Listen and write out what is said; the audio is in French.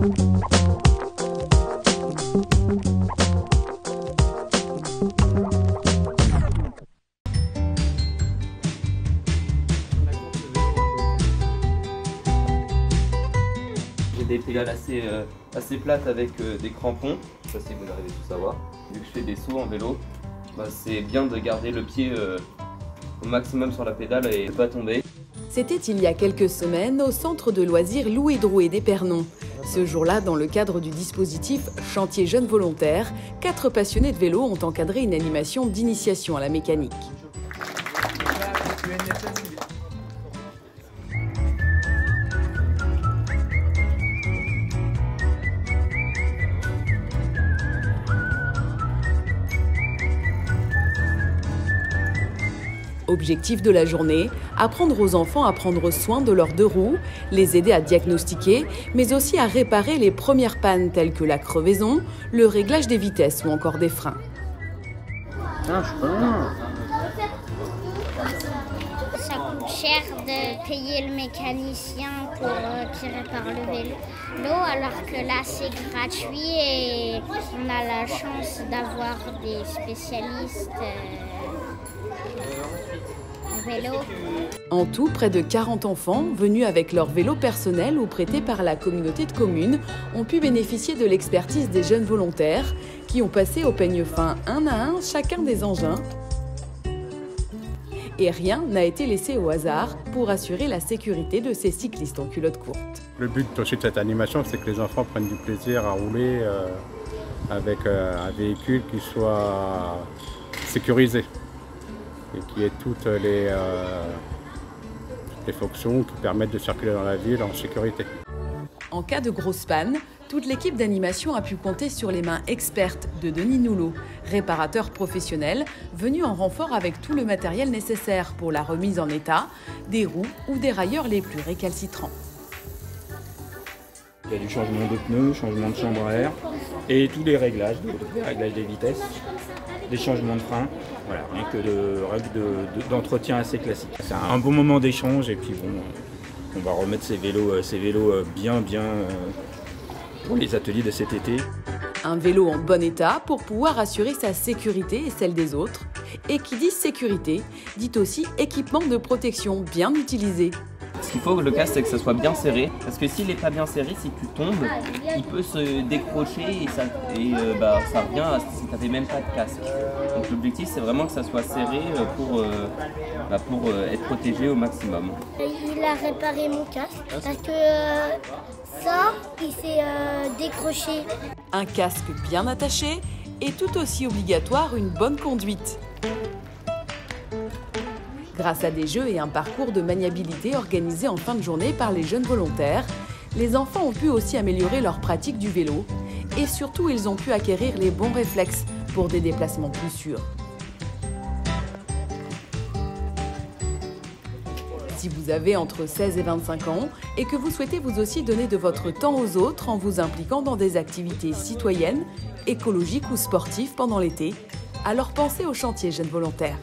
J'ai des pédales assez plates avec des crampons, ça si vous arrivez tout savoir. Vu que je fais des sauts en vélo, c'est bien de garder le pied au maximum sur la pédale et ne pas tomber. C'était il y a quelques semaines au centre de loisirs Louis Drouet d'Épernon. Ce jour-là, dans le cadre du dispositif Chantier Jeunes Volontaires, 4 passionnés de vélo ont encadré une animation d'initiation à la mécanique. Objectif de la journée, apprendre aux enfants à prendre soin de leurs 2 roues, les aider à diagnostiquer, mais aussi à réparer les premières pannes telles que la crevaison, le réglage des vitesses ou encore des freins. Ah, je suis pas loin. Ça coûte cher de payer le mécanicien pour qui répare le vélo, alors que là c'est gratuit et on a la chance d'avoir des spécialistes en vélo. En tout, près de 40 enfants, venus avec leur vélo personnel ou prêtés par la communauté de communes, ont pu bénéficier de l'expertise des jeunes volontaires qui ont passé au peigne fin un à un chacun des engins. Et rien n'a été laissé au hasard pour assurer la sécurité de ces cyclistes en culotte courte. Le but aussi de cette animation, c'est que les enfants prennent du plaisir à rouler avec un véhicule qui soit sécurisé et qui ait toutes les fonctions qui permettent de circuler dans la ville en sécurité. En cas de grosse panne, toute l'équipe d'animation a pu compter sur les mains expertes de Denis Noulot, réparateur professionnel, venu en renfort avec tout le matériel nécessaire pour la remise en état des roues ou des railleurs les plus récalcitrants. Il y a du changement de pneus, changement de chambre à air et tous les réglages des vitesses, des changements de frein, voilà, rien que de règles d'entretien assez classiques. C'est un bon moment d'échange et puis bon, on va remettre ces vélos bien pour les ateliers de cet été. Un vélo en bon état pour pouvoir assurer sa sécurité et celle des autres. Et qui dit sécurité, dit aussi équipement de protection bien utilisé. Ce qu'il faut, le casque, c'est que ça soit bien serré. Parce que s'il n'est pas bien serré, si tu tombes, il peut se décrocher et ça revient à si tu n'avais même pas de casque. Donc l'objectif, c'est vraiment que ça soit serré pour être protégé au maximum. Il a réparé mon casque parce que ça, il s'est décroché. Un casque bien attaché et tout aussi obligatoire une bonne conduite. Grâce à des jeux et un parcours de maniabilité organisé en fin de journée par les jeunes volontaires, les enfants ont pu aussi améliorer leur pratique du vélo et surtout ils ont pu acquérir les bons réflexes pour des déplacements plus sûrs. Si vous avez entre 16 et 25 ans et que vous souhaitez vous aussi donner de votre temps aux autres en vous impliquant dans des activités citoyennes, écologiques ou sportives pendant l'été, alors pensez au chantier Jeunes Volontaires.